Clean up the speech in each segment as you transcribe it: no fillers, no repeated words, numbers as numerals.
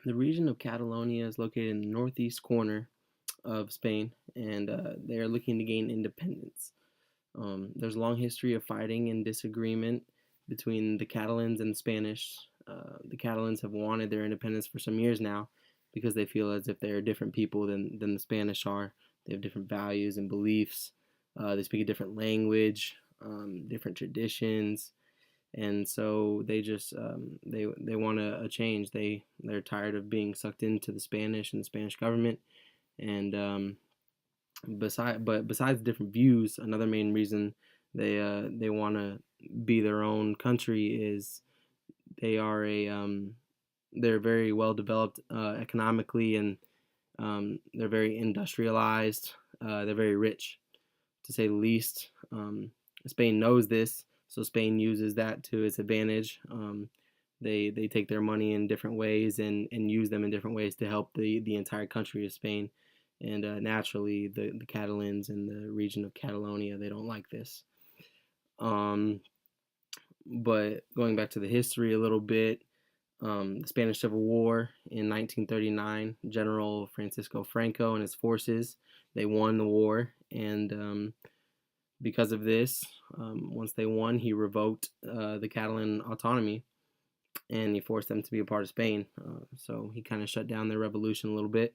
The region of Catalonia is located in the northeast corner of Spain, and they are looking to gain independence. There's a long history of fighting and disagreement between the Catalans and the Spanish. The Catalans have wanted their independence for some years now because they feel as if they're different people than the Spanish are. They have different values and beliefs. They speak a different language, different traditions, and so they just they want a change. They're tired of being sucked into the Spanish and the Spanish government, and besides different views, another main reason they want to be their own country is they are a they're very well developed economically, and they're very industrialized. They're very rich, to say the least. Spain knows this, so Spain uses that to its advantage. They take their money in different ways and use them in different ways to help the entire country of Spain. And naturally, the Catalans in the region of Catalonia, they don't like this. Um, but going back to the history a little bit, the Spanish Civil War in 1939, General Francisco Franco and his forces, they won the war, and because of this, once they won, he revoked the Catalan autonomy, and he forced them to be a part of Spain. So he kind of shut down their revolution a little bit,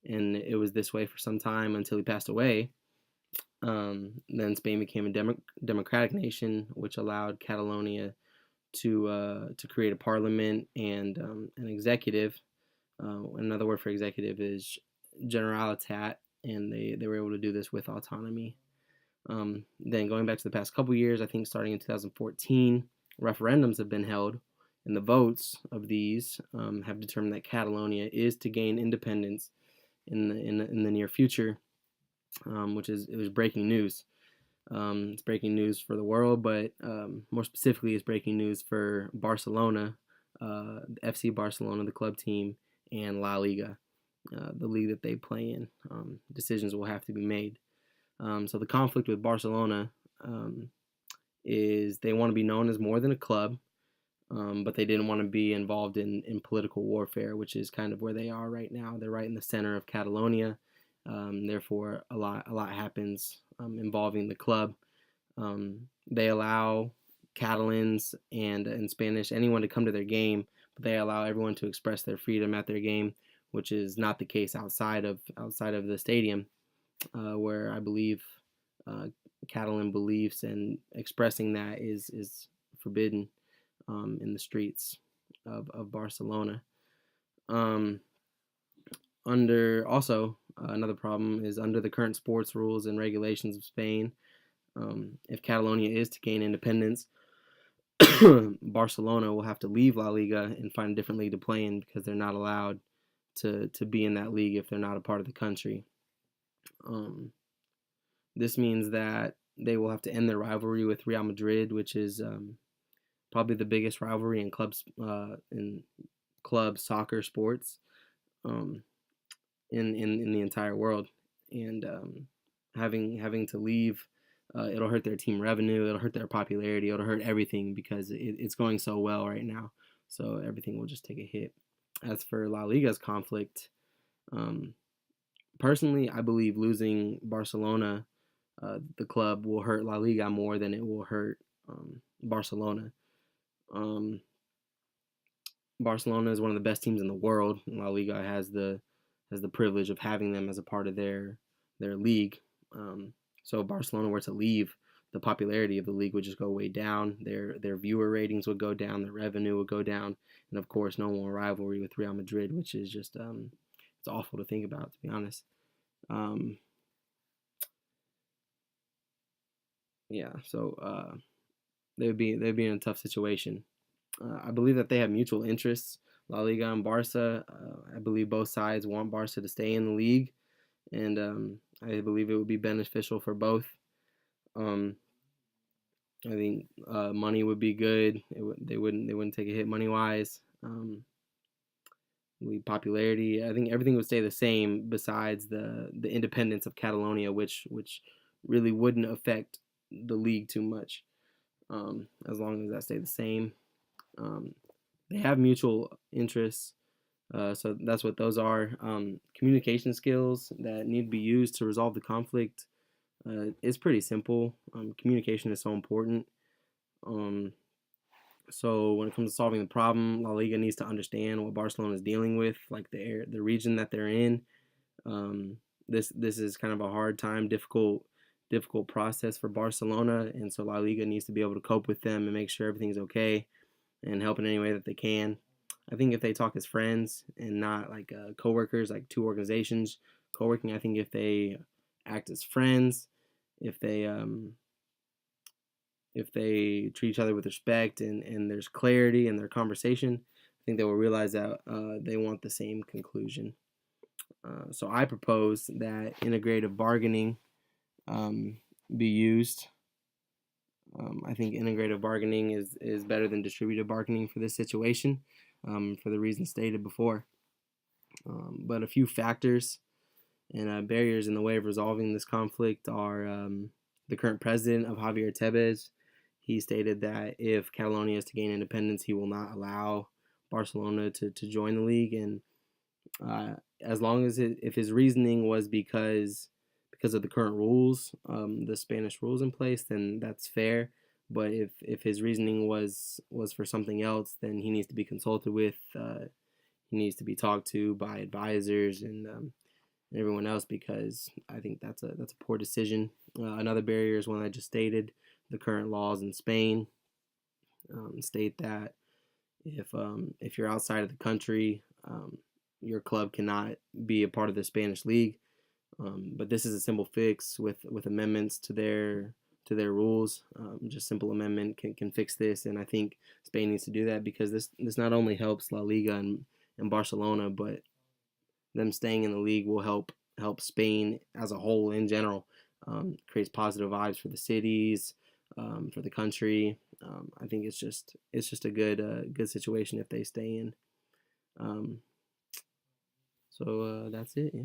and it was this way for some time until he passed away. Then Spain became a democratic nation, which allowed Catalonia to create a parliament and an executive. Another word for executive is generalitat, and they were able to do this with autonomy. Then going back to the past couple years, I think starting in 2014, referendums have been held, and the votes of these have determined that Catalonia is to gain independence in the near future, which is it was breaking news. It's breaking news for the world, but more specifically, it's breaking news for Barcelona, FC Barcelona, the club team, and La Liga, the league that they play in. Decisions will have to be made. So the conflict with Barcelona is they want to be known as more than a club, but they didn't want to be involved in political warfare, which is kind of where they are right now. They're right in the center of Catalonia. Therefore, a lot happens involving the club. They allow Catalans and in Spanish anyone to come to their game, but they allow everyone to express their freedom at their game, which is not the case outside of the stadium, where I believe Catalan beliefs and expressing that is forbidden in the streets of Barcelona. Um, under also another problem is under the current sports rules and regulations of Spain. If Catalonia is to gain independence, Barcelona will have to leave La Liga and find a different league to play in because they're not allowed to be in that league if they're not a part of the country. This means that they will have to end their rivalry with Real Madrid, which is probably the biggest rivalry in club soccer sports um, in the entire world. And having to leave, it'll hurt their team revenue, it'll hurt their popularity, it'll hurt everything because it's going so well right now. So everything will just take a hit. As for La Liga's conflict, um, personally, I believe losing Barcelona, the club, will hurt La Liga more than it will hurt Barcelona. Um, Barcelona is one of the best teams in the world. La Liga has the privilege of having them as a part of their league. So if Barcelona were to leave, the popularity of the league would just go way down. Their viewer ratings would go down. Their revenue would go down, and of course, no more rivalry with Real Madrid, which is just it's awful to think about, to be honest. Um, yeah, so they'd be in a tough situation. I believe that they have mutual interests. La Liga and Barca. I believe both sides want Barca to stay in the league, and I believe it would be beneficial for both. Um, I think money would be good. They wouldn't take a hit money wise. Popularity. I think everything would stay the same besides the independence of Catalonia, which really wouldn't affect the league too much, as long as that stayed the same. Um, they have mutual interests. So that's what those are. Communication skills that need to be used to resolve the conflict. It's pretty simple. Communication is so important. Um, so when it comes to solving the problem, La Liga needs to understand what Barcelona is dealing with, like the region that they're in. Um, this is kind of a hard time, difficult process for Barcelona, and so La Liga needs to be able to cope with them and make sure everything's okay and help in any way that they can. I think if they talk as friends and not like coworkers, like two organizations co-working, I think if they act as friends, if they um, if they treat each other with respect and there's clarity in their conversation, I think they will realize that they want the same conclusion. So I propose that integrative bargaining um, be used. I think integrative bargaining is better than distributive bargaining for this situation, for the reasons stated before. But a few factors and barriers in the way of resolving this conflict are the current president of Javier Tebas. He stated that if Catalonia is to gain independence, he will not allow Barcelona to join the league. And as long as if his reasoning was because of the current rules, the Spanish rules in place, then that's fair. But if his reasoning was for something else, then he needs to be consulted with. He needs to be talked to by advisors and everyone else, because I think that's a poor decision. Another barrier is one I just stated. The current laws in Spain state that if you're outside of the country, your club cannot be a part of the Spanish league. But this is a simple fix with amendments to their rules. Just simple amendment can fix this, and I think Spain needs to do that, because this not only helps La Liga and Barcelona, but them staying in the league will help Spain as a whole in general. Creates positive vibes for the cities, for the country. I think it's just a good situation if they stay in. Um, so that's it. Yeah.